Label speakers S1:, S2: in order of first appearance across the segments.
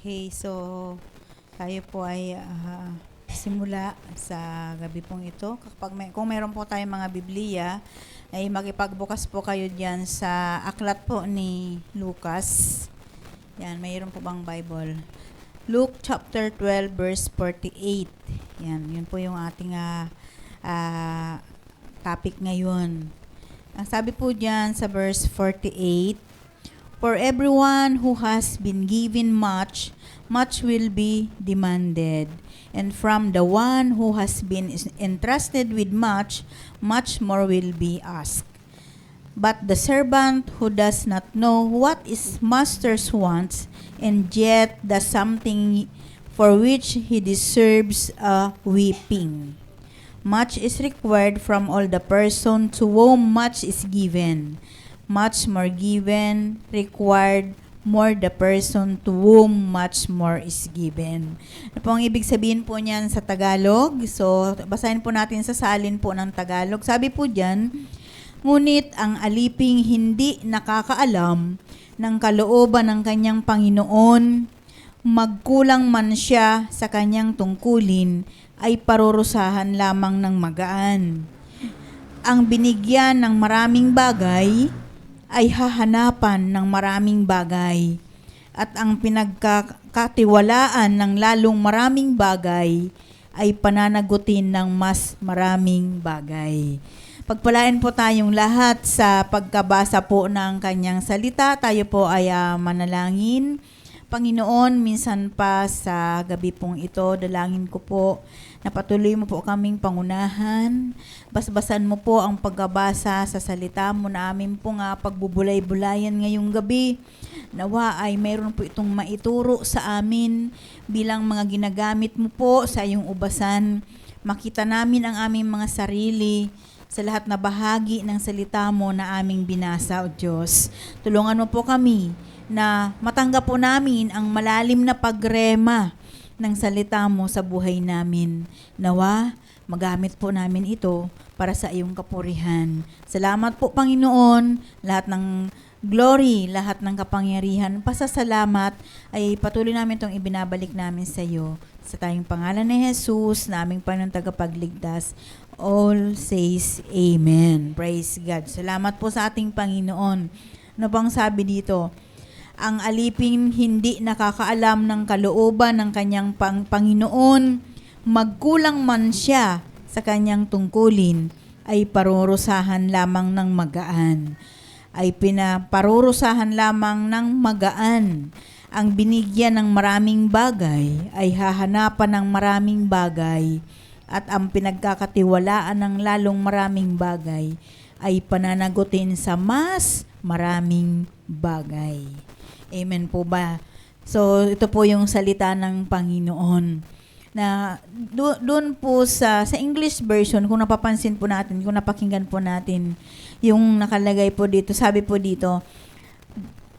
S1: Okay, so tayo po ay simula sa gabi pong ito. Kung mayroon po tayong mga Biblia, ay makipagbukas po kayo diyan sa aklat po ni Lucas. Yan, mayroon po bang Bible? Luke chapter 12 verse 48. Yan, yun po yung ating topic ngayon. Ang sabi po diyan sa verse 48, "For everyone who has been given much, much will be demanded. And from the one who has been entrusted with much, much more will be asked. But the servant who does not know what his master's wants, and yet does something for which he deserves a whipping. Much is required from all the person to whom much is given. Much more given, required more the person to whom much more is given." Ano po ang ibig sabihin po niyan sa Tagalog? So, basahin po natin sa salin po ng Tagalog. Sabi po diyan, "Ngunit ang aliping hindi nakakaalam ng kalooban ng kanyang Panginoon, magkulang man siya sa kanyang tungkulin, ay parurusahan lamang ng magaan. Ang binigyan ng maraming bagay ay hahanapan ng maraming bagay, at ang pinagkakatiwalaan ng lalong maraming bagay ay pananagutin ng mas maraming bagay." Pagpalain po tayong lahat sa pagkabasa po ng kanyang salita. Tayo po ay manalangin. Panginoon, minsan pa sa gabi pong ito, dalangin ko po na patuloy mo po kaming pangunahan. Basbasan mo po ang pagkabasa sa salita mo na amin po pagbubulay-bulayan ngayong gabi. Nawa ay mayroon po itong maituro sa amin bilang mga ginagamit mo po sa iyong ubasan. Makita namin ang aming mga sarili sa lahat na bahagi ng salita mo na aming binasa, O Diyos. Tulungan mo po kami na matanggap po namin ang malalim na pagrema ng salita mo sa buhay namin. Nawa, magamit po namin ito para sa iyong kapurihan. Salamat po, Panginoon. Lahat ng glory, lahat ng kapangyarihan, pasasalamat ay patuloy namin itong ibinabalik namin sa iyo. Sa tayong pangalan ni Jesus, na aming Panginoon tagapagligtas, all says Amen. Praise God. Salamat po sa ating Panginoon. Ano bang sabi dito? Ang aliping hindi nakakaalam ng kalooban ng kanyang Panginoon, magkulang man siya sa kanyang tungkulin, ay parurusahan lamang ng magaan. Ay pinaparurusahan lamang ng magaan. Ang binigyan ng maraming bagay ay hahanapan ng maraming bagay, at ang pinagkakatiwalaan ng lalong maraming bagay ay pananagutin sa mas maraming bagay. Amen po ba? So, ito po yung salita ng Panginoon. Na doon po sa English version, kung napapansin po natin, kung napakinggan po natin, yung nakalagay po dito, sabi po dito,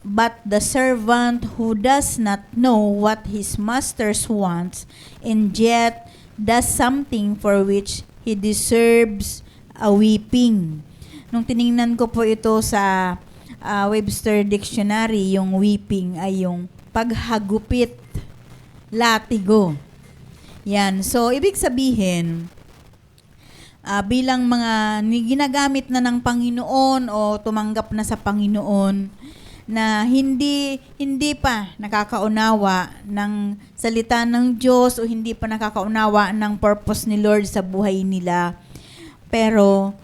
S1: "But the servant who does not know what his master's wants, and yet does something for which he deserves a whipping." Nung tiningnan ko po ito sa Webster Dictionary, yung whipping ay yung paghagupit, latigo. Yan. So, ibig sabihin, bilang mga ginagamit na ng Panginoon o tumanggap na sa Panginoon, na hindi pa nakakaunawa ng salita ng Diyos o hindi pa nakakaunawa ng purpose ni Lord sa buhay nila, pero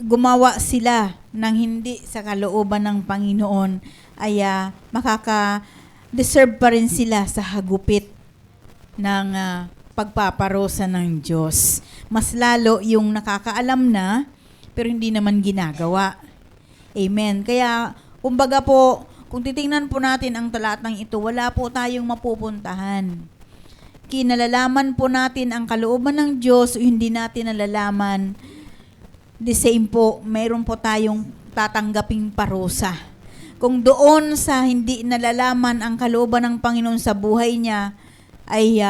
S1: gumawa sila ng hindi sa kalooban ng Panginoon, ay makaka-deserve pa rin sila sa hagupit ng pagpaparusa ng Diyos. Mas lalo yung nakakaalam na pero hindi naman ginagawa. Amen. Kaya, kumbaga po, kung titingnan po natin ang talatang ito, wala po tayong mapupuntahan. Kinalalaman po natin ang kalooban ng Diyos o hindi natin nalalaman, the same po, mayroon po tayong tatanggaping parusa. Kung doon sa hindi nalalaman ang kalooban ng Panginoon sa buhay niya, ay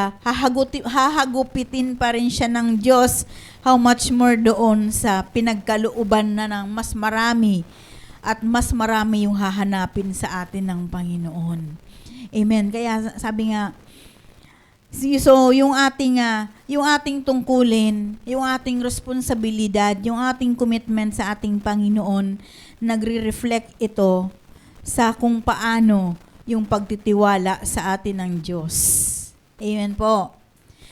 S1: hahagupitin pa rin siya ng Diyos, how much more doon sa pinagkalooban na ng mas marami, at mas marami yung hahanapin sa atin ng Panginoon. Amen. Kaya sabi nga, so yung ating tungkulin, yung ating responsibilidad, yung ating commitment sa ating Panginoon, nagre-reflect ito sa kung paano yung pagtitiwala sa atin ng Diyos. Amen po.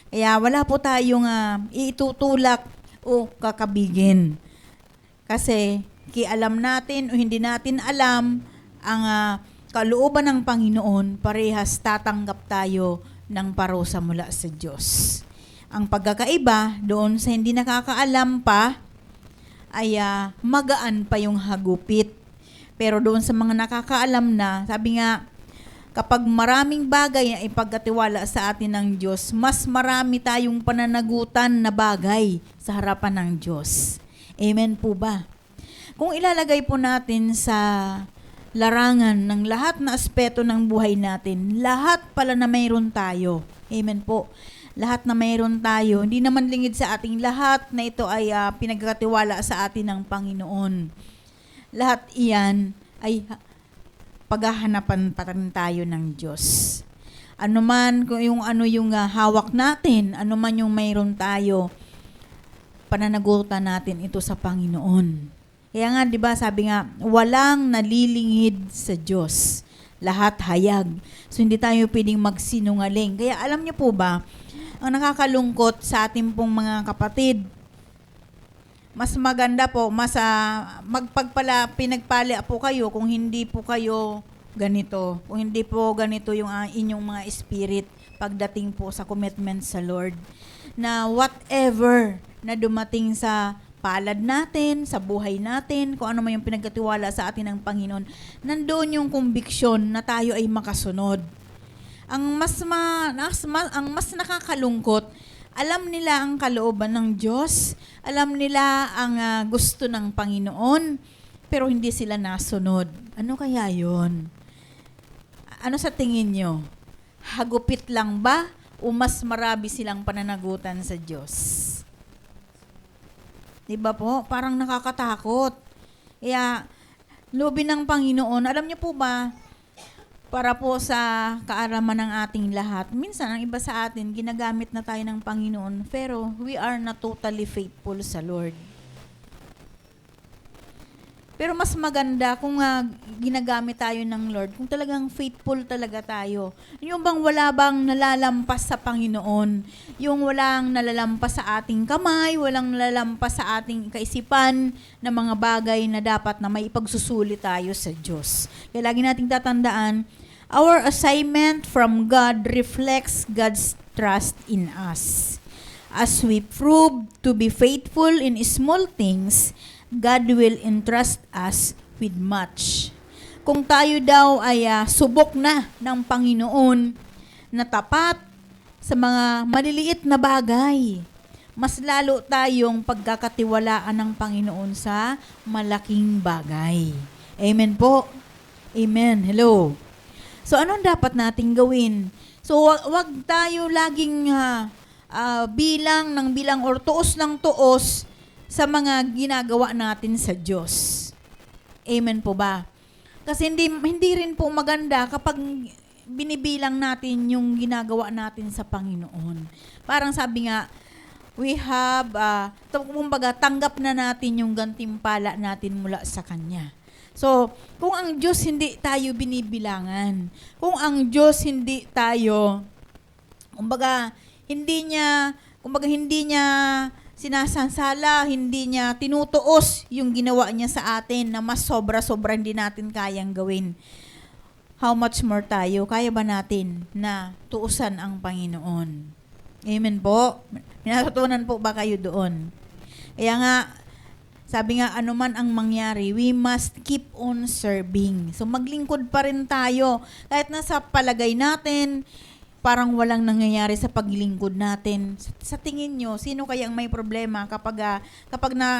S1: Kaya wala po tayong itutulak o kakabigin. Kasi alam natin o hindi natin alam ang kalooban ng Panginoon, parehas tatanggap tayo ng parusa mula sa Diyos. Ang pagkakaiba doon sa hindi nakakaalam pa ay magaan pa yung hagupit. Pero doon sa mga nakakaalam na, sabi nga, kapag maraming bagay na ipagkatiwala sa atin ng Diyos, mas marami tayong pananagutan na bagay sa harapan ng Diyos. Amen po ba? Kung ilalagay po natin sa larangan ng lahat na aspeto ng buhay natin, lahat pala na mayroon tayo. Amen po. Lahat na mayroon tayo, hindi naman lingid sa ating lahat na ito ay pinagkatiwala sa atin ng Panginoon. Lahat iyan ay paghahanapan pa rin tayo ng Diyos. Ano man yung hawak natin, ano man yung mayroon tayo, pananagutan natin ito sa Panginoon. Kaya nga, di ba, sabi nga, walang nalilingid sa Diyos. Lahat hayag. So, hindi tayo pwedeng magsinungaling. Kaya alam niyo po ba, ang nakakalungkot sa ating pong mga kapatid, mas maganda po, pinagpala po kayo kung hindi po kayo ganito. Kung hindi po ganito yung inyong mga spirit pagdating po sa commitment sa Lord. Na whatever na dumating sa palad natin, sa buhay natin, kung ano man yung pinagkatiwala sa atin ng Panginoon, nandoon yung conviction na tayo ay makasunod. Ang mas nakakalungkot, alam nila ang kalooban ng Diyos, alam nila ang gusto ng Panginoon, pero hindi sila nasunod. Ano kaya yon? Ano sa tingin nyo? Hagupit lang ba o mas marami silang pananagutan sa Diyos? Diba po? Parang nakakatakot. Kaya, loobin ng Panginoon, alam niyo po ba, para po sa kaaraman ng ating lahat, minsan ang iba sa atin, ginagamit na tayo ng Panginoon, pero we are not totally faithful sa Lord. Pero mas maganda kung ginagamit tayo ng Lord, kung talagang faithful talaga tayo. Yung bang wala bang nalalampas sa Panginoon, yung walang nalalampas sa ating kamay, walang nalalampas sa ating kaisipan na mga bagay na dapat na may ipagsusuli tayo sa Diyos. Kaya lagi nating tatandaan, our assignment from God reflects God's trust in us. As we prove to be faithful in small things, God will entrust us with much. Kung tayo daw ay subok na ng Panginoon na tapat sa mga maliliit na bagay, mas lalo tayong pagkakatiwalaan ng Panginoon sa malaking bagay. Amen po. Amen. Hello. So, anong dapat nating gawin? So, wag tayo laging bilang or tuos ng tuos sa mga ginagawa natin sa Diyos. Amen po ba? Kasi hindi rin po maganda kapag binibilang natin yung ginagawa natin sa Panginoon. Parang sabi nga, we have, kumbaga, tanggap na natin yung gantimpala natin mula sa Kanya. So, kung ang Diyos hindi tayo binibilangan, kung ang Diyos hindi tayo, kumbaga, hindi niya sinasansala, hindi niya tinutuos yung ginawa niya sa atin na mas sobra-sobra hindi natin kayang gawin. How much more tayo? Kaya ba natin na tuusan ang Panginoon? Amen po? Natutunan po ba kayo doon? Kaya nga, sabi nga, anuman ang mangyari, we must keep on serving. So maglingkod pa rin tayo. Kahit nasa palagay natin, parang walang nangyayari sa paglingkod natin. Sa tingin nyo, sino kaya ang may problema kapag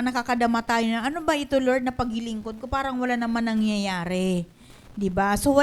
S1: nakakadama tayo na, ano ba ito Lord na paglingkod ko? Parang wala naman nangyayari. Diba? So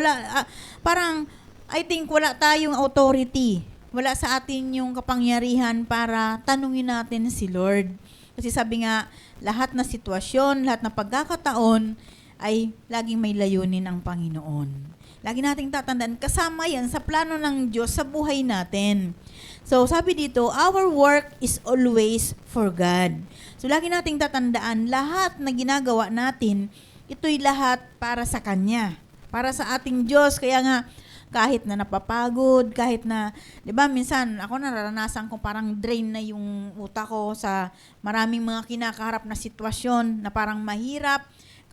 S1: parang, I think wala tayong authority. Wala sa atin yung kapangyarihan para tanungin natin si Lord. Kasi sabi nga, lahat na sitwasyon, lahat na pagkakataon, ay laging may layunin ang Panginoon. Lagi nating tatandaan, kasama yan sa plano ng Diyos sa buhay natin. So, sabi dito, our work is always for God. So, lagi nating tatandaan, lahat na ginagawa natin, ito'y lahat para sa Kanya. Para sa ating Diyos. Kaya nga, kahit na napapagod, kahit na, di ba, minsan, ako nararanasan ko parang drain na yung utak ko sa maraming mga kinakaharap na sitwasyon na parang mahirap.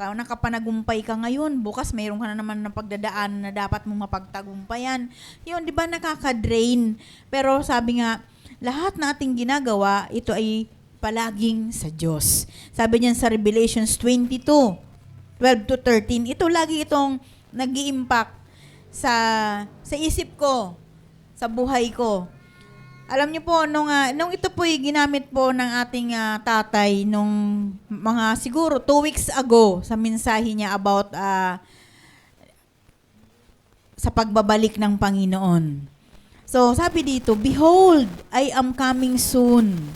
S1: Nakapanagumpay ka ngayon, bukas mayroon ka na naman ng pagdadaan na dapat mong mapagtagumpayan. Yun, di ba, nakaka-drain. Pero sabi nga, lahat na ating ginagawa, ito ay palaging sa Diyos. Sabi niyan sa Revelations 22:12-13, ito lagi itong nag-i-impact sa isip ko, sa buhay ko. Alam niyo po, nung ito po ginamit po ng ating tatay nung mga siguro 2 weeks ago sa mensahe niya about sa pagbabalik ng Panginoon. So, sabi dito, "Behold, I am coming soon."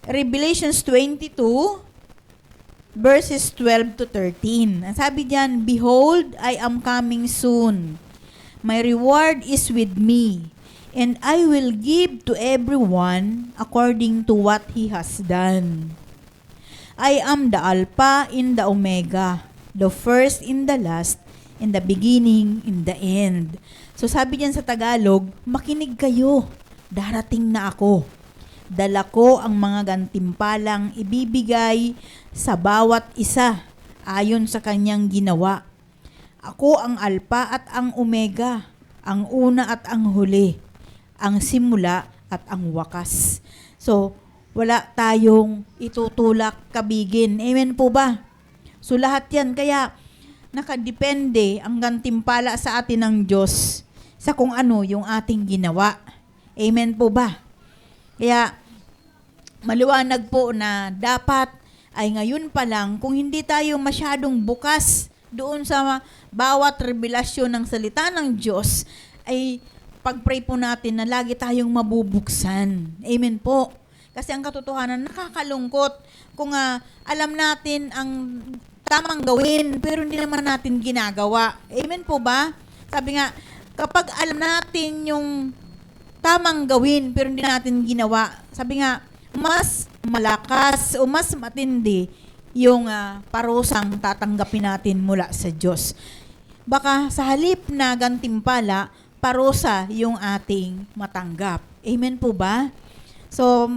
S1: Revelations 22 verses 12-13. Ang sabi diyan, "Behold, I am coming soon. My reward is with me, and I will give to everyone according to what he has done. I am the Alpha and the Omega, the first and the last, and the beginning and the end." So sabi diyan sa Tagalog, makinig kayo, darating na ako. Dala ko ang mga gantimpalang ibibigay sa bawat isa ayon sa kanyang ginawa. Ako ang Alpha at ang Omega, ang una at ang huli, ang simula at ang wakas. So, wala tayong itutulak kabigin. Amen po ba? So, lahat yan. Kaya, nakadepende ang gantimpala sa atin ng Diyos sa kung ano yung ating ginawa. Amen po ba? Kaya, maliwanag po na dapat ay ngayon pa lang, kung hindi tayo masyadong bukas doon sa bawat revelasyon ng salita ng Diyos, ay pag-pray po natin na lagi tayong mabubuksan. Amen po. Kasi ang katotohanan, nakakalungkot kung alam natin ang tamang gawin, pero hindi naman natin ginagawa. Amen po ba? Sabi nga, kapag alam natin yung tamang gawin, pero hindi natin ginawa, sabi nga, mas malakas o mas matindi yung parusang tatanggapin natin mula sa Diyos. Baka sa halip na gantimpala, parusa yung ating matanggap. Amen po ba? So,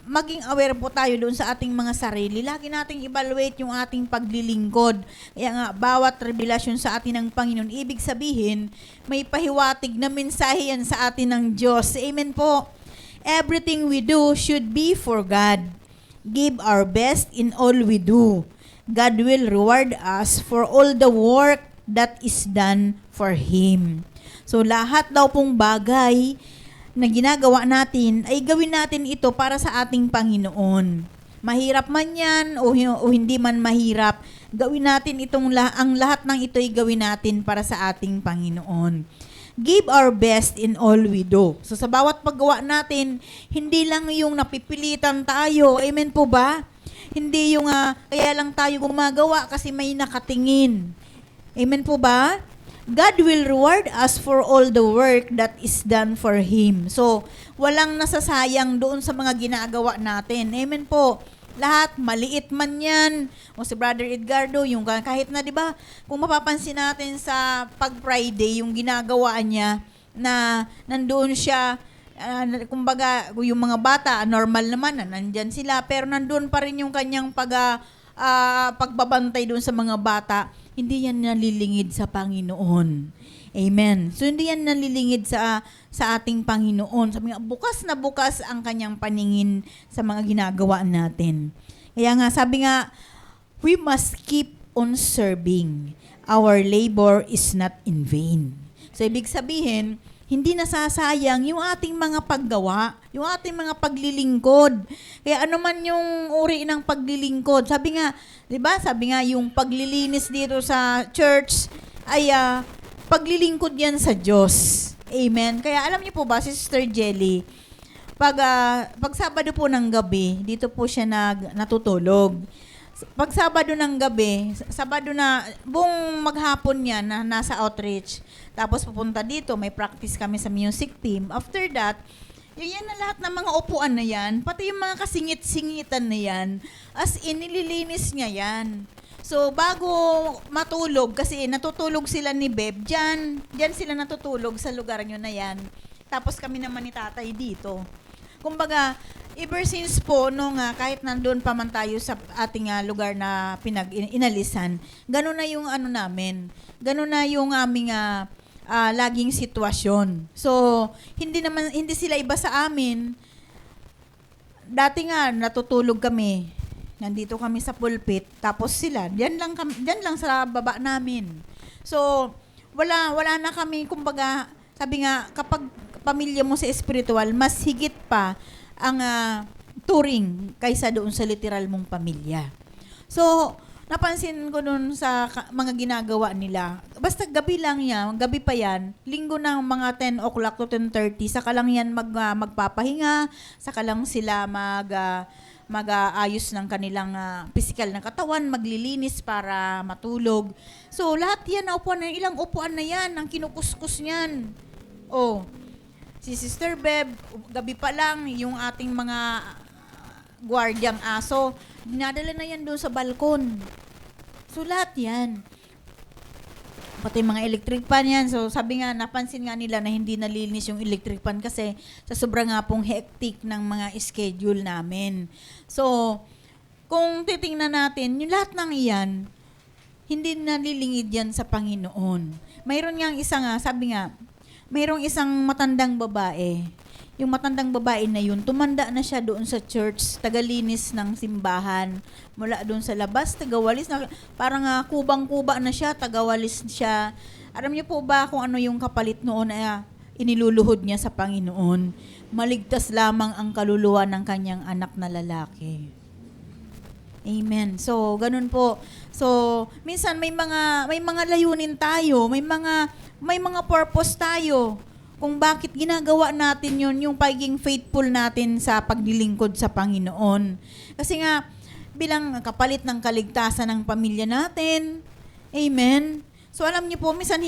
S1: maging aware po tayo doon sa ating mga sarili. Lagi nating evaluate yung ating paglilingkod. Kaya nga, bawat revelasyon sa atin ng Panginoon, ibig sabihin, may pahiwatig na mensahe yan sa atin ng Diyos. Amen po. Everything we do should be for God. Give our best in all we do. God will reward us for all the work that is done for Him. So, lahat daw pong bagay na ginagawa natin, ay gawin natin ito para sa ating Panginoon. Mahirap man yan o hindi man mahirap, gawin natin ang lahat ng ito ay gawin natin para sa ating Panginoon. Give our best in all we do. So sa bawat paggawa natin, hindi lang yung napipilitan tayo. Amen po ba? Hindi yung kaya lang tayo gumagawa kasi may nakatingin. Amen po ba? God will reward us for all the work that is done for Him. So, walang nasasayang doon sa mga ginagawa natin. Amen po. Lahat, maliit man yan. O si Brother Edgardo, yung kahit na, di ba, kung mapapansin natin sa pag-Friday, yung ginagawa niya, na nandoon siya, kumbaga, yung mga bata, normal naman, nandyan sila, pero nandoon pa rin yung kanyang pagbabantay doon sa mga bata. Hindi yan nalilingid sa Panginoon. Amen. So, hindi yan nalilingid sa ating Panginoon. Sabi nga, bukas na bukas ang kanyang paningin sa mga ginagawa natin. Kaya nga, sabi nga, we must keep on serving. Our labor is not in vain. So, ibig sabihin, hindi nasasayang yung ating mga paggawa, yung ating mga paglilingkod. Kaya ano man yung uri ng paglilingkod. Sabi nga, di ba? Sabi nga, yung paglilinis dito sa church ay paglilingkod yan sa Diyos. Amen. Kaya alam niyo po ba, si Sister Jelly, pag Sabado po ng gabi, dito po siya natutulog. Pag Sabado ng gabi, Sabado na, buong maghapon yan na nasa outreach. Tapos pupunta dito, may practice kami sa music team. After that, yan na lahat ng mga upuan na yan, pati yung mga kasingit-singitan na yan, as in, nililinis niya yan. So, bago matulog, kasi natutulog sila ni Beb, dyan sila natutulog sa lugar nyo na yan. Tapos kami naman ni tatay dito. Kumbaga, ever since po, kahit nandun pa man tayo sa ating lugar na inalisan, gano'n na yung ano namin, gano'n na yung aming laging sitwasyon. So, hindi sila iba sa amin. Dati nga, natutulog kami. Nandito kami sa pulpit, tapos sila, diyan lang sa baba namin. So, wala na kami, kumbaga, sabi nga, kapag pamilya mo sa spiritual, mas higit pa ang turing kaysa doon sa literal mong pamilya. So, napansin ko doon sa mga ginagawa nila. Basta gabi lang yan, gabi pa yan, linggo ng mga 10 o'clock to 10:30, saka lang yan magpapahinga, saka lang sila mag-aayos ng kanilang physical na katawan, maglilinis para matulog. So, lahat yan na upuan, ilang upuan na yan, ang kinukuskus niyan. Oh, si Sister Beb, gabi pa lang, yung ating mga gwardyang aso, dinadala na yan doon sa balkon. So, lahat yan. Pati mga electric pan yan. So, sabi nga, napansin nga nila na hindi nalinis yung electric pan kasi sa sobrang nga pong hectic ng mga schedule namin. So, kung titingnan natin, yung lahat ng iyan, hindi nalilingid yan sa Panginoon. Mayroon nga isa nga, sabi nga, mayroong isang matandang babae. Yung matandang babae na yun, tumanda na siya doon sa church, tagalinis ng simbahan. Mula doon sa labas, tagawalis. Parang kubang-kuba na siya, tagawalis siya. Alam niyo po ba kung ano yung kapalit noon na iniluluhod niya sa Panginoon? Maligtas lamang ang kaluluwa ng kanyang anak na lalaki. Amen. So, ganun po. So, minsan may mga layunin tayo, may mga purpose tayo kung bakit ginagawa natin yun, yung pagiging faithful natin sa paglilingkod sa Panginoon. Kasi nga, bilang kapalit ng kaligtasan ng pamilya natin, amen. So alam niyo po, minsan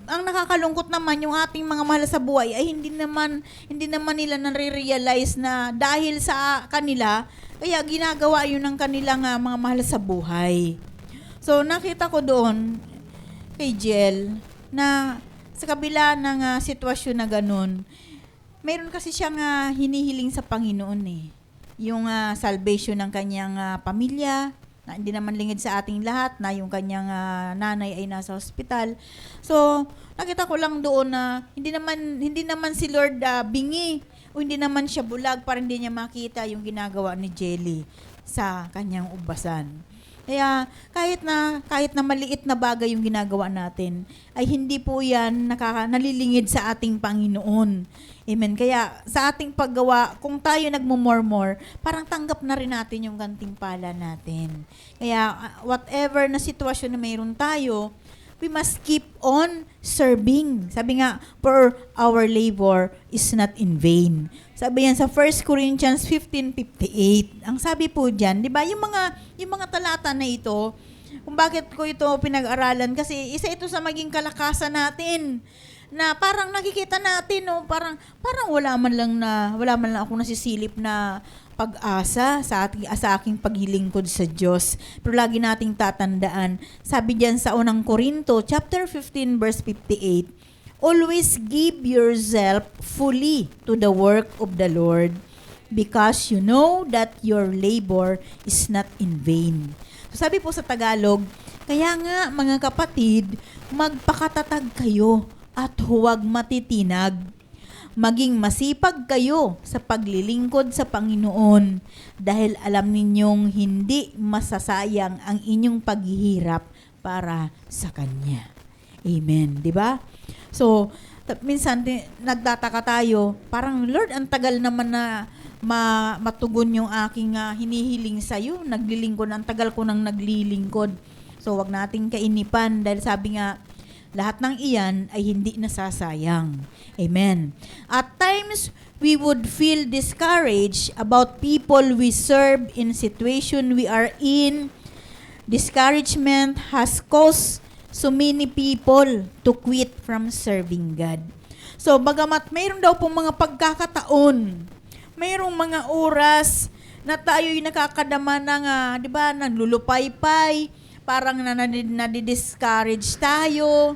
S1: ang nakakalungkot naman yung ating mga mahal sa buhay ay hindi naman nila nare-realize na dahil sa kanila, kaya ginagawa yun ng kanilang mga mahal sa buhay. So nakita ko doon kay Jel na sa kabila ng sitwasyon na ganun, mayroon kasi siyang hinihiling sa Panginoon yung salvation ng kanyang pamilya, na hindi naman lingid sa ating lahat, na yung kanyang nanay ay nasa hospital. So, nakita ko lang doon na hindi naman si Lord bingi, o hindi naman siya bulag para hindi niya makita yung ginagawa ni Jelly sa kanyang ubasan. Kaya kahit na maliit na bagay yung ginagawa natin, ay hindi po yan nalilingid sa ating Panginoon. Amen. Kaya sa ating paggawa, kung tayo nagmumurmur, parang tanggap na rin natin yung gantimpala natin. Kaya whatever na sitwasyon na mayroon tayo, we must keep on serving. Sabi nga, for our labor is not in vain. Sabi yan sa 1 Corinthians 15:58. Ang sabi po diyan, 'di ba, yung mga talata na ito, kung bakit ko ito pinag-aralan kasi isa ito sa maging kalakasan natin. Na parang nakikita natin parang wala man lang ako nasisilip na pag-asa sa aking paglilingkod sa Diyos. Pero lagi nating tatandaan, sabi diyan sa unang Korinto, chapter 15, verse 58, always give yourself fully to the work of the Lord, because you know that your labor is not in vain. So sabi po sa Tagalog, kaya nga mga kapatid, magpakatatag kayo at huwag matitinag. Maging masipag kayo sa paglilingkod sa Panginoon dahil alam ninyong hindi masasayang ang inyong paghihirap para sa Kanya. Amen. Di ba? So, minsan nagtataka tayo, parang Lord, ang tagal naman na matugon yung aking hinihiling sa'yo. Naglilingkod, ang tagal ko nang naglilingkod. So, wag nating kainipan dahil sabi nga, lahat ng iyan ay hindi nasasayang. Amen. At times, we would feel discouraged about people we serve in situation we are in Discouragement has caused so many people to quit from serving God. So, bagamat mayroon daw pong mga pagkakataon, mayroong mga oras na tayo'y nakakadama ng, di ba, naglulupay-pay, parang nadidiscourage tayo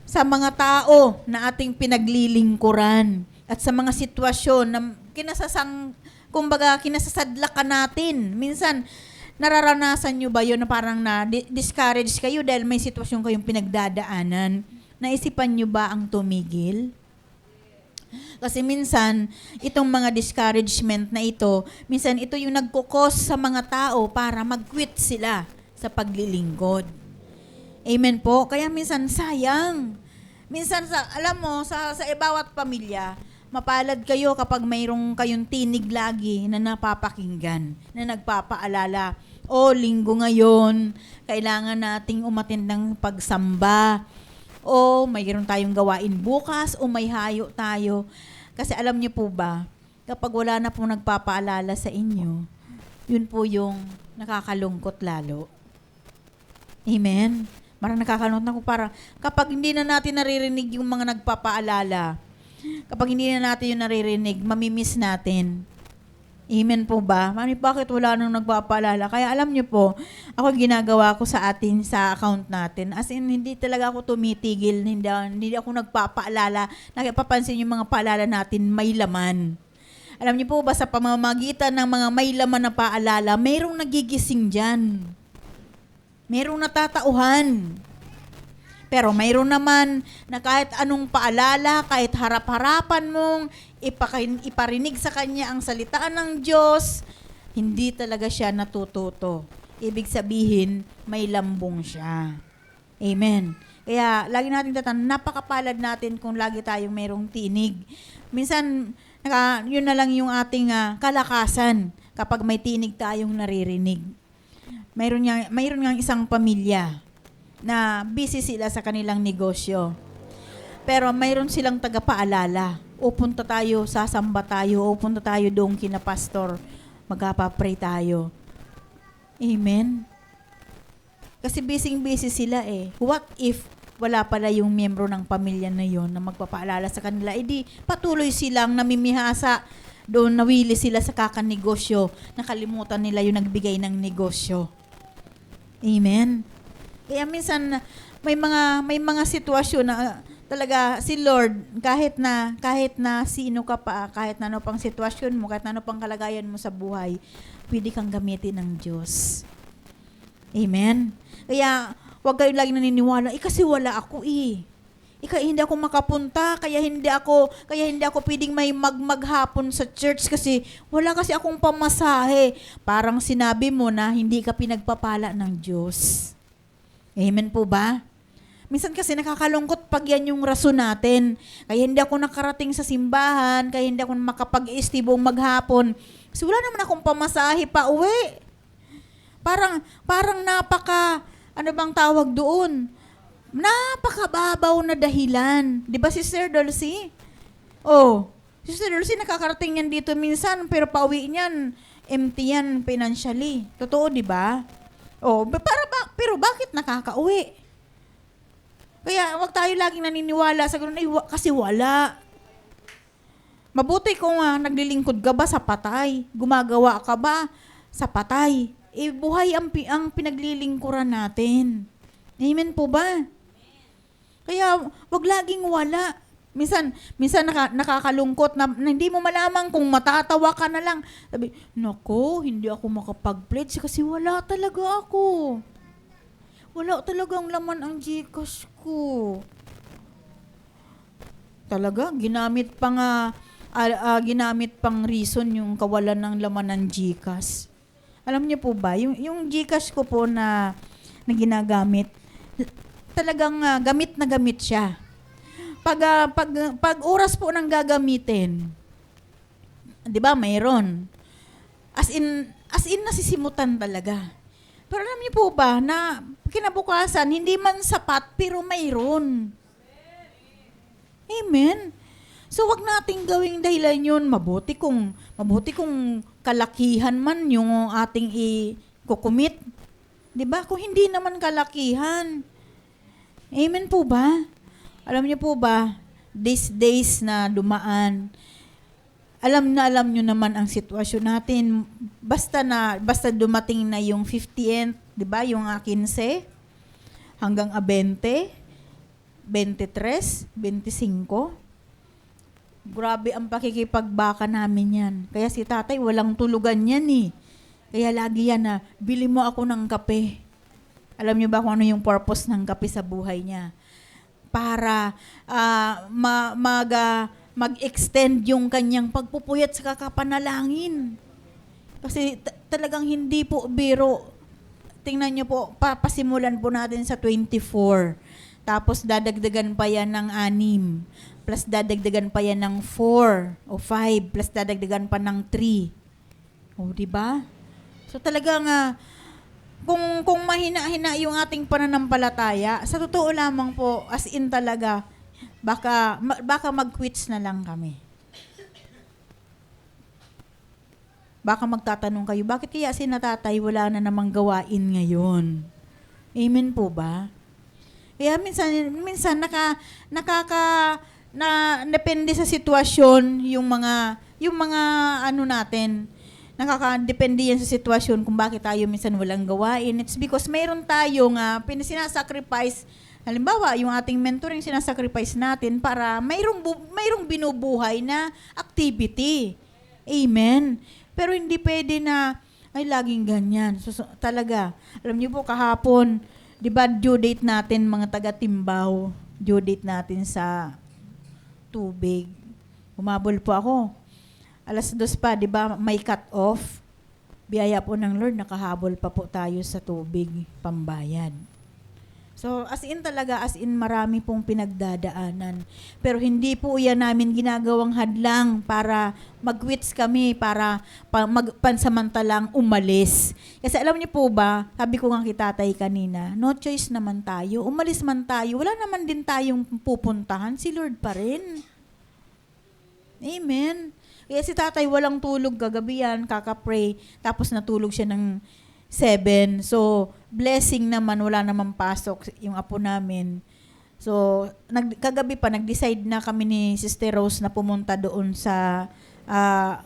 S1: sa mga tao na ating pinaglilingkuran at sa mga sitwasyon na kinasasadlakan natin. Minsan, nararanasan nyo ba yun na parang na-discourage kayo dahil may sitwasyon kayong pinagdadaanan? Naisipan nyo ba ang tumigil? Kasi minsan, itong mga discouragement na ito, minsan ito yung nagkukos sa mga tao para mag-quit sila sa paglilingkod. Amen po? Kaya minsan sayang. Minsan, alam mo, sa bawat pamilya, mapalad kayo kapag mayroong kayong tinig lagi na napapakinggan, na nagpapaalala, linggo ngayon, kailangan nating umattend ng pagsamba, mayroon tayong gawain bukas, may hayo tayo. Kasi alam niyo po ba, kapag wala na pong nagpapaalala sa inyo, yun po yung nakakalungkot lalo. Amen? Parang nakakalungkot ako, parang kapag hindi na natin naririnig yung mga nagpapaalala, kapag hindi na natin yung naririnig, mamimiss natin. Amen po ba? Bakit wala nang nagpapaalala? Kaya alam niyo po, ako ginagawa ko sa account natin. As in, hindi talaga ako tumitigil, hindi ako nagpapaalala. Napapansin yung mga paalala natin, may laman. Alam niyo po ba, sa pamamagitan ng mga may laman na paalala, mayroong nagigising dyan. Mayroong natatauhan. Pero mayroon naman na kahit anong paalala, kahit harap-harapan mong iparinig sa kanya ang salita ng Diyos, hindi talaga siya natututo. Ibig sabihin, may lambong siya. Amen. Kaya lagi natin napakapalad natin kung lagi tayong mayroong tinig. Minsan, yun na lang yung ating kalakasan kapag may tinig tayong naririnig. Mayroon nga isang pamilya na busy sila sa kanilang negosyo. Pero mayroon silang tagapaalala. Punta tayo, sasamba tayo, punta tayo doon kina pastor, magpapray tayo. Amen? Kasi busy sila eh. What if wala pala yung miyembro ng pamilya na yon na magpapaalala sa kanila? Di patuloy silang namimihasa doon, nawili sila sa kakanegosyo, nakalimutan nila yung nagbigay ng negosyo. Amen? Kaya minsan may mga sitwasyon na talaga si Lord, kahit na sino ka pa, kahit na ano pang sitwasyon mo, kahit na ano pang kalagayan mo sa buhay, pwede kang gamitin ng Diyos. Amen. Kaya wag kayo laging naniniwala, kasi wala ako hindi ako makapunta, kaya hindi ako pwedeng may maghapon sa church kasi wala kasi akong pamasahe. Parang sinabi mo na hindi ka pinagpapala ng Diyos. Amen po ba? Minsan kasi nakakalungkot pag yan yung rason natin. Kaya hindi ako nakarating sa simbahan, kaya hindi ako makapag-istibong maghapon. Kasi wala naman akong pamasahe pa uwi. Parang ano bang tawag doon? Napakababaw na dahilan. Di ba, Sister Dulcie? Sister Dulcie, nakakarating yan dito minsan, pero pauwi niyan, empty yan financially. Totoo, di ba? Pero bakit nakakauwi? Kaya wag tayo laging naniniwala sa ganun, kasi wala. Mabuti kung naglilingkod ka ba sa patay, gumagawa ka ba sa patay, buhay ang pinaglilingkuran natin. Amen po ba? Kaya wag laging wala. Minsan nakakalungkot na hindi mo malaman kung matatawa ka na lang. Sabi, nako, hindi ako makapag-pledge kasi wala talaga ako. Wala talagang laman ang GCash ko. Talaga, ginamit pang reason yung kawalan ng laman ng GCash. Alam niyo po ba, yung GCash ko po na ginagamit, talagang gamit na gamit siya. Pag oras po nang gagamitin, 'di ba, mayroon. As in nasisimutan talaga. Pero alam niyo po ba na kinabukasan hindi man sapat pero mayroon. Amen. So wag nating gawing dahilan 'yun. Mabuti kung kalakihan man yung ating i-commit. 'Di ba? Kung hindi naman kalakihan. Amen po ba? Alam niyo po ba, these days na dumaan, alam niyo naman ang sitwasyon natin. Basta dumating na yung 50th, 'di ba? Yung 15 hanggang 20, 23, 25. Grabe ang pakikipagbaka namin yan. Kaya si tatay walang tulugan yan eh. Kaya lagi yan na, bili mo ako ng kape. Alam niyo ba kung ano yung purpose ng kape sa buhay niya? Para mag-extend yung kanyang pagpupuyat sa kakapanalangin. Kasi talagang hindi po biro. Tingnan niyo po, papasimulan po natin sa 24. Tapos dadagdagan pa yan ng 6. Plus dadagdagan pa yan ng 4 o 5. Plus dadagdagan pa ng 3. O, di ba? So talagang kung mahina-hina yung ating pananampalataya, sa totoo lamang po, as in talaga, baka mag-quits na lang kami. Baka magtatanong kayo, bakit kaya si natatay wala na namang gawain ngayon? Amen po ba? Kaya minsan depende sa sitwasyon yung mga ano natin. Nakakadepende yan sa sitwasyon kung bakit tayo minsan walang gawain. It's because mayroon tayong sinasacrifice. Halimbawa, yung ating mentoring sinasacrifice natin para mayroong binubuhay na activity. Amen. Pero hindi pwede na, ay laging ganyan. So, talaga, alam niyo po kahapon, di ba due date natin mga taga-Timbaw, due date natin sa tubig. Umabol po ako. 2:00 pa, di ba, may cut off. Biyaya po ng Lord, nakahabol pa po tayo sa tubig, pambayad. So, as in marami pong pinagdadaanan. Pero hindi po yan namin ginagawang hadlang para mag-quits kami, para pansamantalang umalis. Kasi alam niyo po ba, sabi ko nga kay tatay kanina, no choice naman tayo. Umalis man tayo, wala naman din tayong pupuntahan. Si Lord pa rin. Amen. Kaya si tatay walang tulog kagabi yan, kakapray, tapos natulog siya ng 7. So, blessing naman, wala namang pasok yung apo namin. So, kagabi pa, nag-decide na kami ni Sister Rose na pumunta doon sa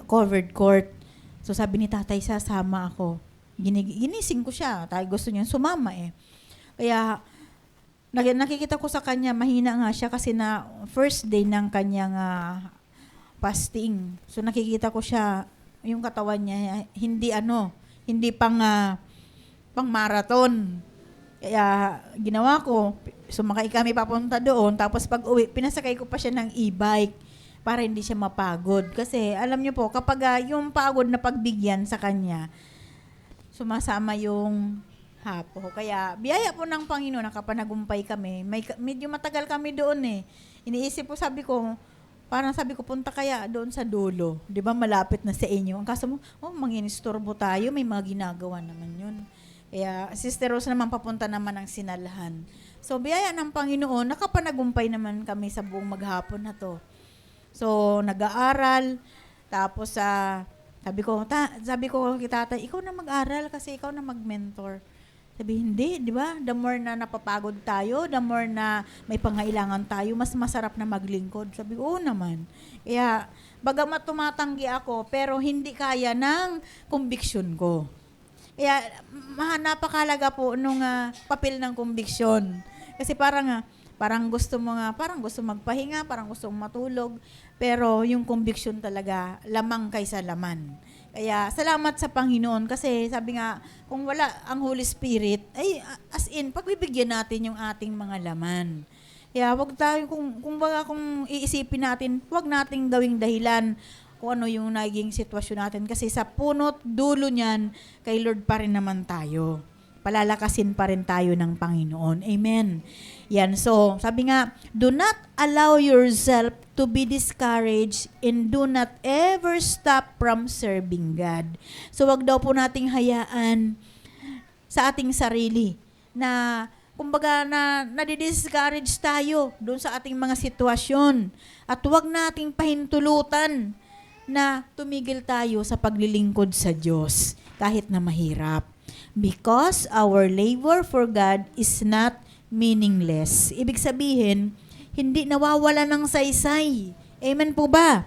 S1: covered court. So, sabi ni tatay, sasama ako. Ginising ko siya. Tayo gusto niya sumama eh. Kaya, nakikita ko sa kanya, mahina nga siya kasi na first day ng kanyang fasting. So, nakikita ko siya, yung katawan niya, hindi pang marathon. Kaya ginawa ko, sumakay kami papunta doon, tapos pag uwi, pinasakay ko pa siya ng e-bike para hindi siya mapagod. Kasi alam niyo po, kapag yung pagod na pagbigyan sa kanya, sumasama yung hapo. Kaya biyaya po ng Panginoon, nakapanagumpay kami. Medyo matagal kami doon eh. Iniisip po, sabi ko, punta kaya doon sa dulo. Di ba, malapit na sa inyo. Ang kaso mo, manginistorbo tayo, may mga ginagawa naman yun. Kaya, Sister Rose naman papunta naman ng Sinalhan. So, biyaya ng Panginoon, nakapanagumpay naman kami sa buong maghapon na to. So, nag-aaral, tapos sabi ko kay tatay, ikaw na mag-aral kasi ikaw na mag-mentor. Sabi, hindi, di ba? The more na napapagod tayo, the more na may pangailangan tayo, mas masarap na maglingkod. Sabi, oo naman. Kaya, bagamat tumatanggi ako, pero hindi kaya ng conviction ko. Kaya, napakalaga po nung papel ng conviction. Kasi parang gusto magpahinga, parang gusto mong matulog, pero yung conviction talaga, lamang kaysa laman. Kaya, salamat sa Panginoon kasi sabi nga, kung wala ang Holy Spirit, ay as in, pagbibigyan natin yung ating mga laman. Kaya wag tayo, kung iisipin natin, wag nating gawing dahilan kung ano yung naging sitwasyon natin. Kasi sa punot, dulo niyan, kay Lord pa rin naman tayo. Palalakasin pa rin tayo ng Panginoon. Amen. Yan. So, sabi nga, do not allow yourself to be discouraged and do not ever stop from serving God. So, wag daw po nating hayaan sa ating sarili na, kumbaga, nadidiscourage tayo doon sa ating mga sitwasyon. At wag nating pahintulutan na tumigil tayo sa paglilingkod sa Diyos kahit na mahirap. Because our labor for God is not meaningless. Ibig sabihin, hindi nawawala ng saysay. Amen po ba?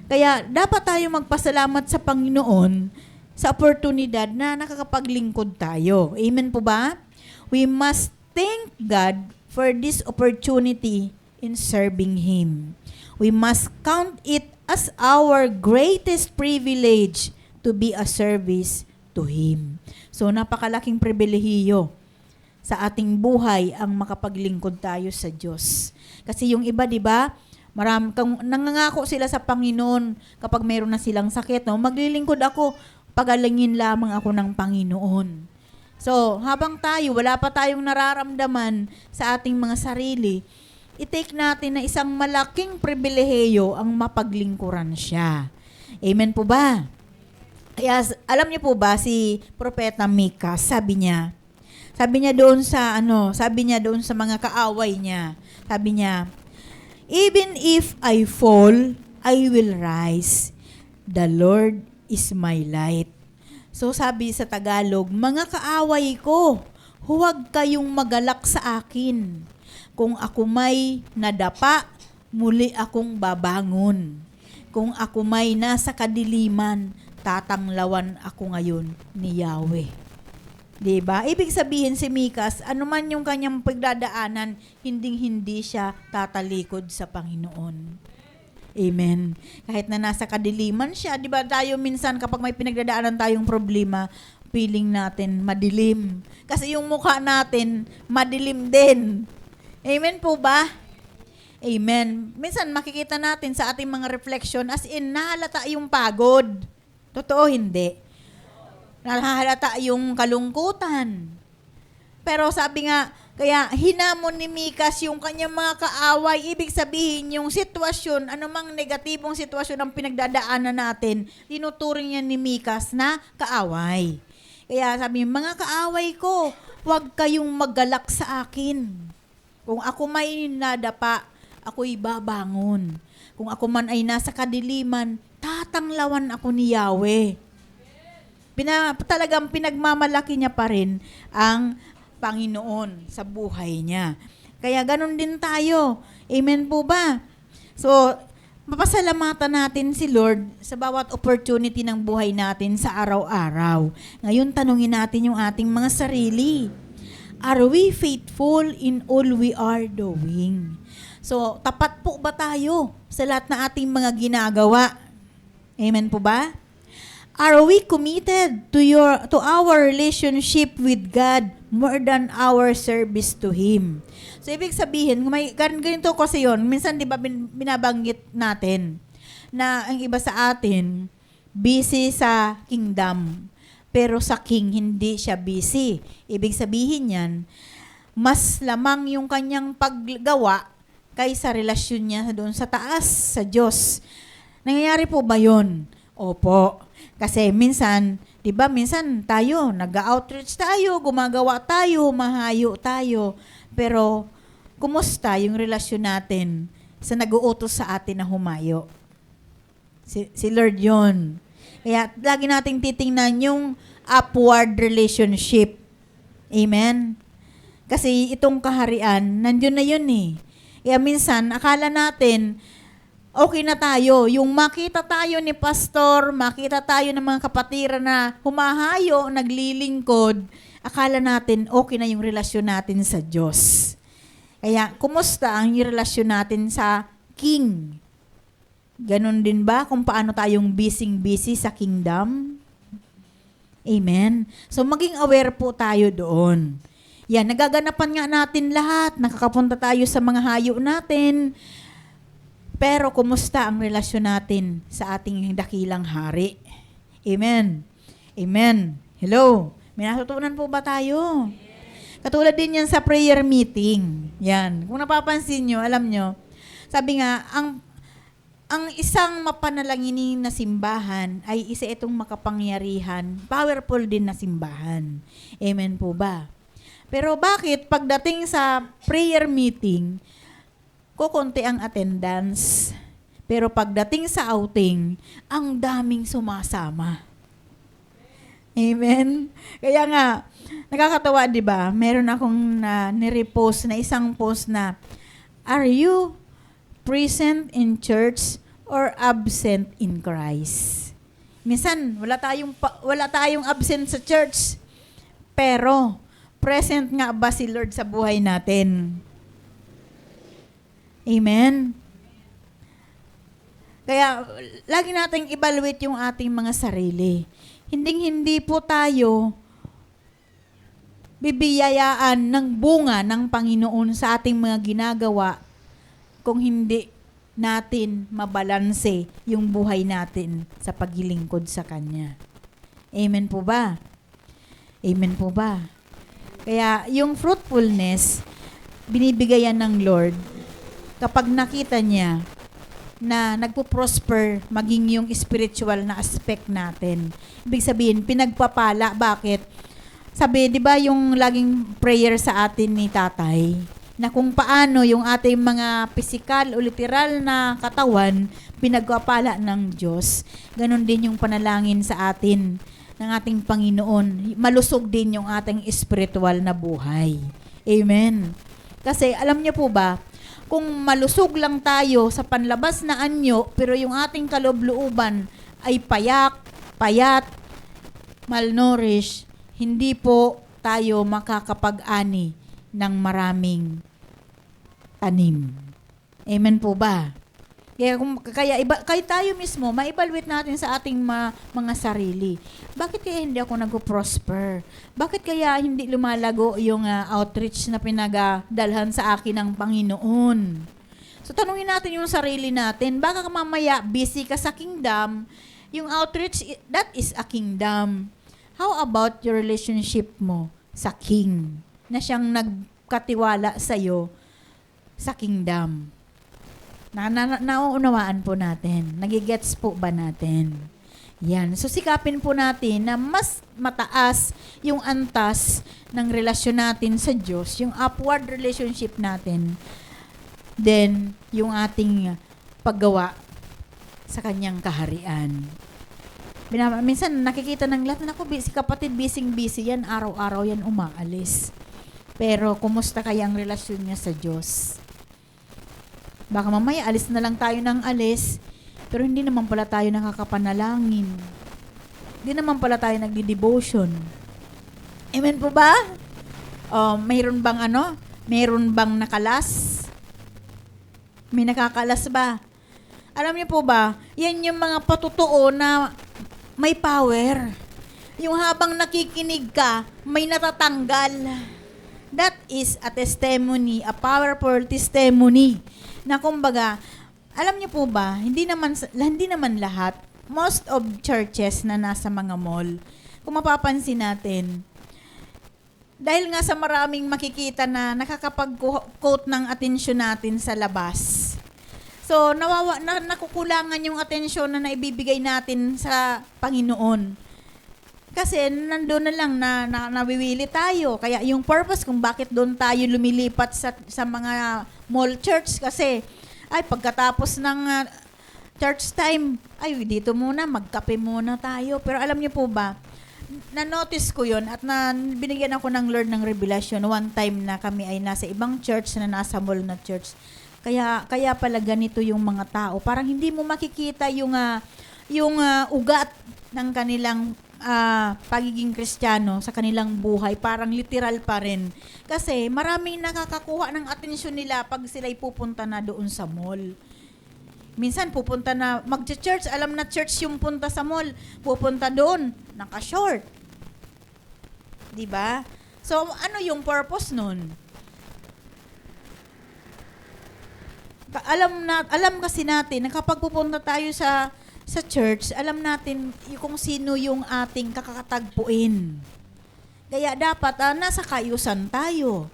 S1: Kaya dapat tayo magpasalamat sa Panginoon sa oportunidad na nakakapaglingkod tayo. Amen po ba? We must thank God for this opportunity in serving Him. We must count it as our greatest privilege to be a service to Him. So, napakalaking pribilehiyo sa ating buhay ang makapaglingkod tayo sa Diyos. Kasi yung iba, di ba, nangangako sila sa Panginoon kapag meron na silang sakit, no? Maglilingkod ako, pagalingin lamang ako ng Panginoon. So, habang tayo, wala pa tayong nararamdaman sa ating mga sarili, i-take natin na isang malaking pribilehiyo ang mapaglingkuran siya. Amen po ba? Kaya, alam niyo po ba, si Propeta Mika, sabi niya doon sa mga kaaway niya, sabi niya, even if I fall, I will rise. The Lord is my light. So sabi sa Tagalog, mga kaaway ko, huwag kayong magalak sa akin. Kung ako may nadapa, muli akong babangon. Kung ako may nasa kadiliman, tatanglawan ako ngayon ni Yahweh. Diba? Ibig sabihin si Mikas, anuman yung kanyang pagdadaanan, hinding-hindi siya tatalikod sa Panginoon. Amen. Kahit na nasa kadiliman siya, diba tayo minsan kapag may pinagdadaanan tayong problema, feeling natin madilim. Kasi yung mukha natin, madilim din. Amen po ba? Amen. Minsan makikita natin sa ating mga reflection, as in, nahalata yung pagod. Totoo, hindi. Nahalata yung kalungkutan. Pero sabi nga, kaya hinamon ni Mikas yung kanyang mga kaaway. Ibig sabihin, yung sitwasyon, anumang negatibong sitwasyon ang pinagdadaanan natin, tinuturing niya ni Mikas na kaaway. Kaya sabi, mga kaaway ko, huwag kayong maggalak sa akin. Kung ako may nadapa, ako'y babangon. Kung ako man ay nasa kadiliman, tatanglawan ako ni Yahweh. Talagang pinagmamalaki niya pa rin ang Panginoon sa buhay niya. Kaya ganun din tayo. Amen po ba? So, mapasalamatan natin si Lord sa bawat opportunity ng buhay natin sa araw-araw. Ngayon, tanungin natin yung ating mga sarili. Are we faithful in all we are doing? So, tapat po ba tayo sa lahat na ating mga ginagawa? Amen po ba? Are we committed to our relationship with God more than our service to Him? So, ibig sabihin, ganito kasi yun, minsan di ba binabanggit natin na ang iba sa atin, busy sa kingdom, pero sa king hindi siya busy. Ibig sabihin yan, mas lamang yung kanyang paggawa kaysa relasyon niya doon sa taas, sa Diyos. Nangyayari po ba yun? Opo. Kasi minsan, di ba, minsan tayo, nag-outreach tayo, gumagawa tayo, mahayo tayo. Pero, kumusta yung relasyon natin sa nag-uutos sa atin na humayo? Si Lord yun. Kaya, lagi nating titingnan yung upward relationship. Amen? Kasi itong kaharian, nandiyon na yun eh. Kaya minsan, akala natin, okay na tayo. Yung makita tayo ni pastor, makita tayo ng mga kapatiran na humahayo, naglilingkod, akala natin okay na yung relasyon natin sa Diyos. Kaya, kumusta ang relasyon natin sa King? Ganon din ba kung paano tayong busy sa kingdom? Amen? So, maging aware po tayo doon. Yan, nagaganapan nga natin lahat. Nakakapunta tayo sa mga hayo natin. Pero, kumusta ang relasyon natin sa ating dakilang hari? Amen? Amen. Hello? May natutunan po ba tayo? Katulad din yan sa prayer meeting. Yan. Kung napapansin nyo, alam nyo, sabi nga, ang isang mapanalangin na simbahan ay isa itong makapangyarihan, powerful din na simbahan. Amen po ba? Pero bakit pagdating sa prayer meeting, kukunti ang attendance, pero pagdating sa outing, ang daming sumasama? Amen? Kaya nga, nakakatawa, di ba? Meron akong nirepost na isang post na, are you present in church or absent in Christ? Minsan, wala tayong absent sa church. Pero, present nga ba si Lord sa buhay natin? Amen? Kaya, lagi nating evaluate yung ating mga sarili. Hindi po tayo bibiyayaan ng bunga ng Panginoon sa ating mga ginagawa kung hindi natin mabalanse yung buhay natin sa paglilingkod sa Kanya. Amen po ba? Amen po ba? Kaya yung fruitfulness, binibigayan ng Lord kapag nakita niya na nagpo-prosper maging yung spiritual na aspect natin. Ibig sabihin, pinagpapala. Bakit? Sabi, di ba yung laging prayer sa atin ni Tatay, na kung paano yung ating mga physical o literal na katawan, pinagpapala ng Diyos. Ganon din yung panalangin sa atin ng ating Panginoon. Malusog din yung ating spiritual na buhay. Amen. Kasi alam niyo po ba, kung malusog lang tayo sa panlabas na anyo, pero yung ating kaloob-looban ay payat, malnourished, hindi po tayo makakapag-ani ng maraming tanim. Amen po ba? Kaya tayo mismo, ma-evaluate natin sa ating mga sarili. Bakit kaya hindi ako nag-prosper? Bakit kaya hindi lumalago yung outreach na pinagdalhan sa akin ng Panginoon? So, tanungin natin yung sarili natin. Baka mamaya, busy ka sa kingdom, yung outreach, that is a kingdom. How about your relationship mo sa King na siyang nagkatiwala sa'yo sa kingdom? Nauunawaan po natin. Nagigets po ba natin? Yan. So, sikapin po natin na mas mataas yung antas ng relasyon natin sa Diyos, yung upward relationship natin, then yung ating paggawa sa Kanyang kaharian. Minsan nakikita ng lahat na si kapatid busy yan, araw-araw yan umaalis. Pero kumusta kaya ang relasyon niya sa Diyos? Baka mamaya alis na lang tayo ng alis, pero hindi naman pala tayo nakakapanalangin. Hindi naman pala tayo nagdi-devotion. Amen po ba? Mayroon bang nakalas? May nakakalas ba? Alam niyo po ba, yan yung mga patutuo na may power. Yung habang nakikinig ka, may natatanggal. That is a testimony, a powerful testimony. Na kumbaga, alam niyo po ba, hindi naman lahat, most of churches na nasa mga mall, kung mapapansin natin, dahil nga sa maraming makikita na nakakapag-quote ng atensyon natin sa labas. So, nakukulangan yung atensyon na naibibigay natin sa Panginoon. Kasi nandoon na lang na nawiwili tayo. Kaya yung purpose kung bakit doon tayo lumilipat sa mga mall church kasi pagkatapos ng church time, dito muna, magkape muna tayo. Pero alam niyo po ba, na-notice ko yun at binigyan ako ng Lord ng revelation one time na kami ay nasa ibang church na nasa mall na church. Kaya pala ganito yung mga tao. Parang hindi mo makikita yung ugat ng kanilang pagiging Kristiyano sa kanilang buhay. Parang literal pa rin. Kasi maraming nakakakuha ng atensyon nila pag sila'y pupunta na doon sa mall. Minsan pupunta na, mag-church, alam na church yung punta sa mall. Pupunta doon, naka-short. Diba? So, ano yung purpose nun? Alam kasi natin na kapag pupunta tayo sa church, alam natin kung sino yung ating kakatagpuin. Kaya dapat nasa kayusan tayo.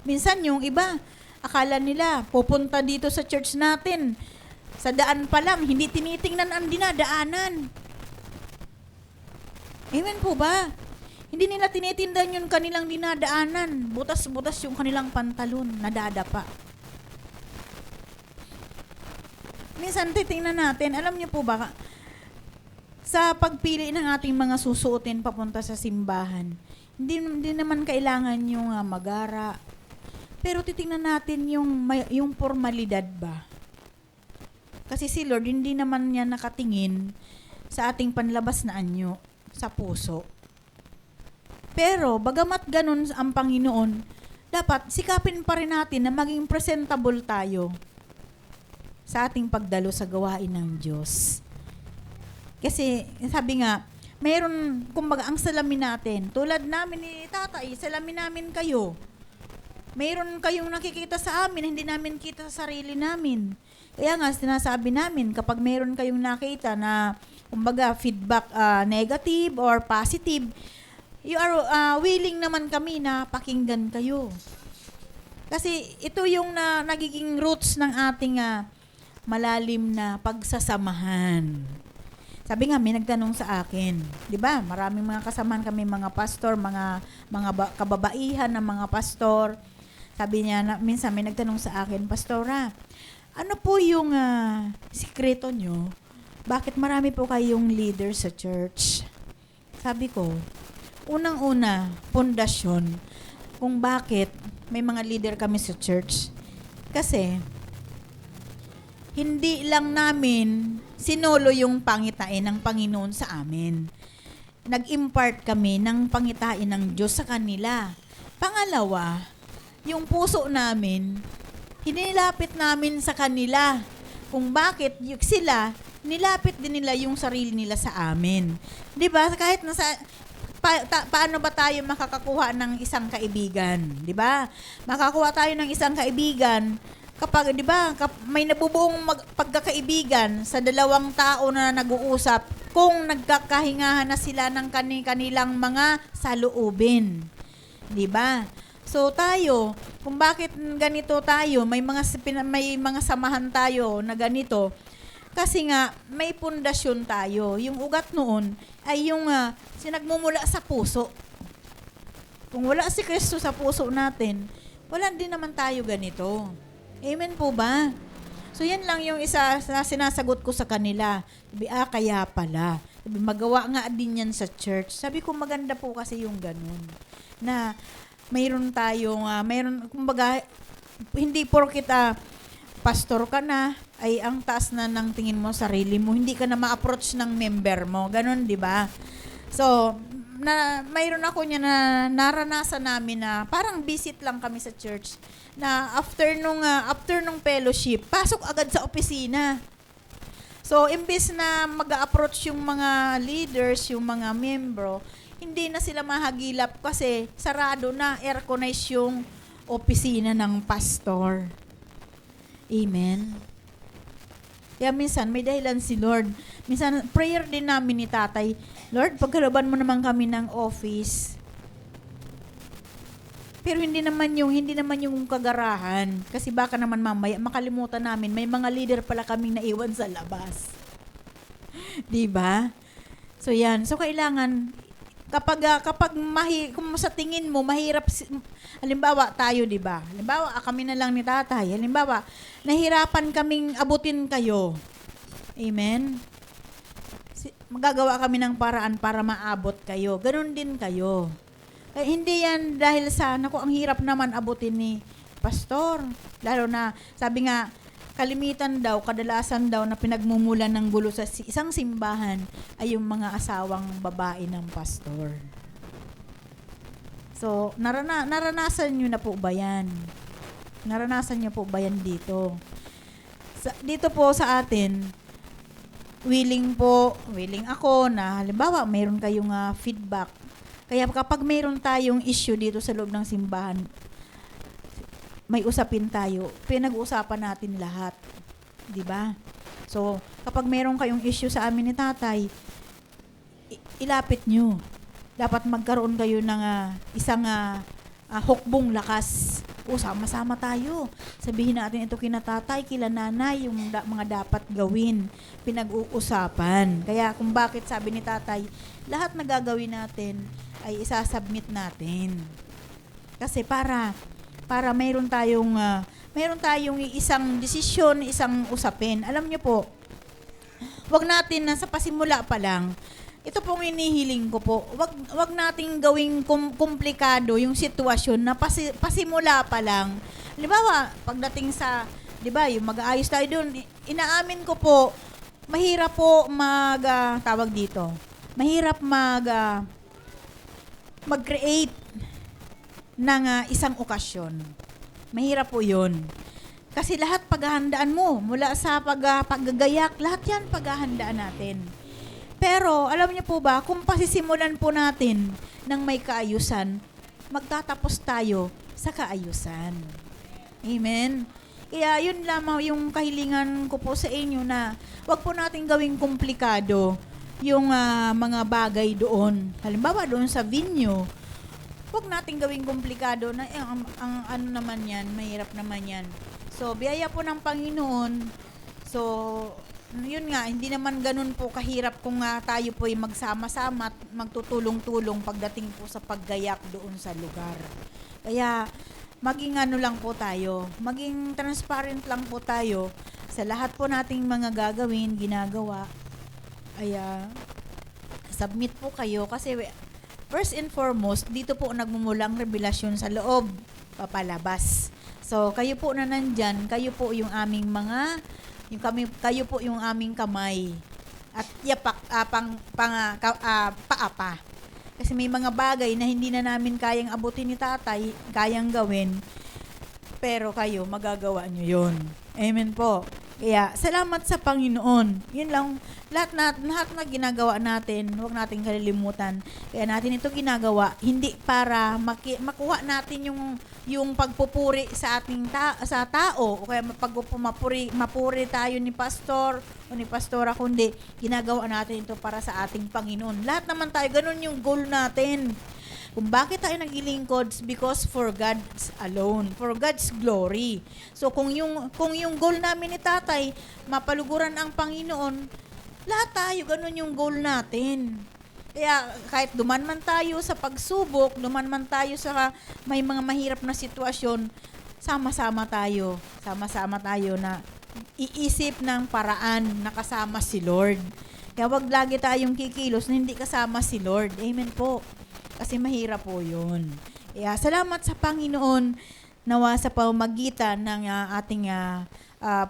S1: Minsan yung iba, akala nila pupunta dito sa church natin, sa daan pa lang, hindi tinitingnan ang dinadaanan. Amen po ba? Hindi nila tinitindan yung kanilang dinadaanan. Butas-butas yung kanilang pantalon, nadadapa. Minsan titingnan natin, alam niyo po ba, sa pagpili ng ating mga susuotin papunta sa simbahan, hindi naman kailangan yung magara. Pero titingnan natin yung formalidad ba. Kasi si Lord, hindi naman niya nakatingin sa ating panlabas na anyo, sa puso. Pero, bagamat ganun ang Panginoon, dapat sikapin pa rin natin na maging presentable tayo sa ating pagdalo sa gawain ng Diyos. Kasi, sabi nga, kumbaga, ang salamin natin, tulad namin ni Tatay, salamin namin kayo. Mayroon kayong nakikita sa amin, hindi namin kita sa sarili namin. Kaya nga, sinasabi namin, kapag mayroon kayong nakita na, kumbaga, feedback negative or positive, you are willing naman kami na pakinggan kayo. Kasi ito yung nagiging roots ng ating malalim na pagsasamahan. Sabi nga, may nagtanong sa akin, di ba? Maraming mga kasamahan kami, mga pastor, mga kababaihan ng mga pastor. Sabi niya, minsan may nagtanong sa akin, Pastora, ano po yung sikreto nyo? Bakit marami po kayong leader sa church? Sabi ko, unang-una, pundasyon, kung bakit may mga leader kami sa church. Kasi, hindi lang namin sinolo yung pangitain ng Panginoon sa amin. Nag-impart kami ng pangitain ng Diyos sa kanila. Pangalawa, yung puso namin, hinilapit namin sa kanila kung bakit sila, nilapit din nila yung sarili nila sa amin. 'Di ba? Kahit paano ba tayo makakakuha ng isang kaibigan, 'di ba? Makakuha tayo ng isang kaibigan kapag 'di ba, may nabubuong pagkakaibigan sa dalawang tao na nag-uusap kung nagkakahingahan na sila ng kanilang mga saloobin. 'Di ba? So tayo, kung bakit ganito tayo, may mga samahan tayo na ganito, kasi nga may pundasyon tayo. Yung ugat noon ay yung sinagmumula sa puso. Kung wala si Kristo sa puso natin, wala din naman tayo ganito. Amen po ba? So yan lang yung isa na sinasagot ko sa kanila. Sabi, kaya pala. Sabi, magawa nga din yan sa church. Sabi ko, maganda po kasi yung ganun. Na mayroon tayong, kumbaga, hindi porkit pastor ka na, ay ang taas na ng tingin mo sarili mo, hindi ka na ma-approach ng member mo. Ganun, di ba? So, mayroon ako niya na naranasan namin na parang visit lang kami sa church na after nung fellowship, pasok agad sa opisina. So, imbes na mag-approach yung mga leaders, yung mga membro, hindi na sila mahagilap kasi sarado na, air-condice yung opisina ng pastor. Amen. Kaya minsan, may dahilan si Lord. Minsan, prayer din namin ni Tatay, Lord, pagkalaban mo naman kami ng office. Pero hindi naman yung kagarahan. Kasi baka naman mamaya, makalimutan namin, may mga leader pala kaming naiwan sa labas. Diba? So yan. So kailangan, kapag kung sa tingin mo mahirap, halimbawa tayo, 'di ba? Halimbawa kami na lang ni Tatay. Halimbawa, nahirapan kaming abutin kayo. Amen. Magagawa kami ng paraan para maabot kayo. Ganun din kayo. Hindi yan dahil sa ang hirap naman abutin ni pastor. Lalo na sabi nga kadalasan daw na pinagmumulan ng gulo sa isang simbahan ay yung mga asawang babae ng pastor. So, naranasan nyo na po ba yan? Naranasan nyo po ba yan dito? Dito po sa atin, willing ako na halimbawa mayroon kayong feedback. Kaya kapag mayroon tayong issue dito sa loob ng simbahan, may usapin tayo, pinag-uusapan natin lahat. 'Di ba? So, kapag meron kayong issue sa amin ni Tatay, ilapit nyo. Dapat magkaroon kayo ng isang hukbong lakas. Sama-sama tayo. Sabihin natin ito kina Tatay, kila Nanay, yung mga dapat gawin. Pinag-uusapan. Kaya kung bakit sabi ni Tatay, lahat na gagawin natin ay isasubmit natin. Kasi para mayroon tayong isang desisyon, isang usapin. Alam niyo po, wag natin na sa pasimula pa lang, ito pong hinihiling ko po, wag nating gawing komplikado yung sitwasyon na pasimula pa lang. Halimbawa, pagdating sa, 'di ba, yung mag-aayos tayo doon, inaamin ko po, mahirap po tawag dito. Mahirap mag-create ng isang okasyon. Mahirap po 'yun. Kasi lahat paghahandaan mo, mula sa paggagayak, lahat 'yan paghahandaan natin. Pero, alam niyo po ba, kung pasisimulan po natin ng may kaayusan, magtatapos tayo sa kaayusan. Amen? Kaya yun lamang yung kahilingan ko po sa inyo na wag po natin gawing komplikado yung mga bagay doon. Halimbawa, doon sa venue, wag natin gawing komplikado na ang ano naman yan, mahirap naman yan. So, biyaya po ng Panginoon. So, yun nga, hindi naman ganun po kahirap kung tayo po ay magsama-sama at magtutulong-tulong pagdating po sa paggayak doon sa lugar. Kaya, maging ano lang po tayo, maging transparent lang po tayo sa lahat po nating mga gagawin, ginagawa. Ay, submit po kayo kasi first and foremost, dito po nagmumulang revelasyon sa loob, papalabas. So, kayo po na nandyan, kayo po yung aming kayo po yung aming kamay at yapak paapa. Kasi may mga bagay na hindi na namin kayang abutin ni tatay, kayang gawin, pero kayo magagawa nyo yun. Amen po. Kaya salamat sa Panginoon. Yun lang, lahat na ginagawa natin, huwag nating kalilimutan. Kaya natin ito ginagawa hindi para makuha natin yung pagpupuri sa ating sa tao o kaya mapuri tayo ni pastor o ni pastora, kundi ginagawa natin ito para sa ating Panginoon. Lahat naman tayo, ganun yung goal natin. Kung bakit tayo naglilingkod, because for God's alone, for God's glory. So kung yung goal namin ni tatay, mapaluguran ang Panginoon, lahat tayo, ganun yung goal natin. Kaya kahit duman man tayo sa pagsubok, duman man tayo sa may mga mahirap na sitwasyon, sama-sama tayo na iisip ng paraan na kasama si Lord. Kaya wag lagi tayong kikilos na hindi kasama si Lord. Amen po. Kasi mahirap po yun. Kaya salamat sa Panginoon nawa sa pamamagitan ng ating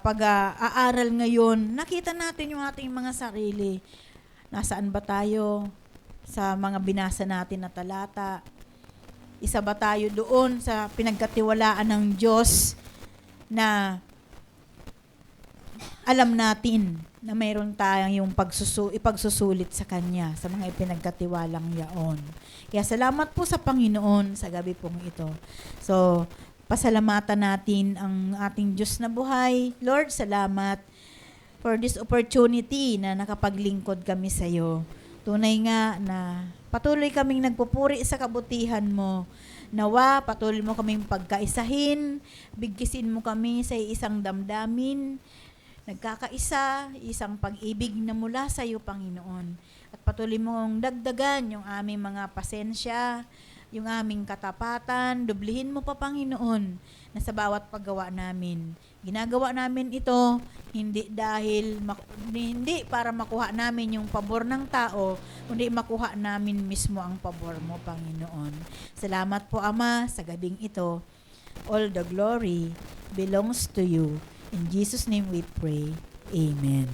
S1: pag-aaral ngayon. Nakita natin yung ating mga sarili. Nasaan ba tayo sa mga binasa natin na talata? Isa ba tayo doon sa pinagkatiwalaan ng Diyos na alam natin na mayroon tayong yung ipagsusulit sa Kanya sa mga ipinagkatiwalang yaon. Kaya salamat po sa Panginoon sa gabi pong ito. So, pasalamatan natin ang ating Diyos na buhay. Lord, salamat for this opportunity na nakapaglingkod kami sa iyo. Tunay nga na patuloy kaming nagpupuri sa kabutihan mo. Nawa, patuloy mo kaming pagkaisahin, bigkisin mo kami sa isang damdamin, nagkakaisa, isang pag-ibig na mula sa iyo, Panginoon. At patuloy mong dagdagan yung aming mga pasensya, yung aming katapatan, dublihin mo pa, Panginoon, na sa bawat paggawa namin. Ginagawa namin ito hindi para makuha namin yung pabor ng tao, kundi makuha namin mismo ang pabor mo, Panginoon. Salamat po, Ama, sa gabing ito. All the glory belongs to you. In Jesus' name we pray. Amen.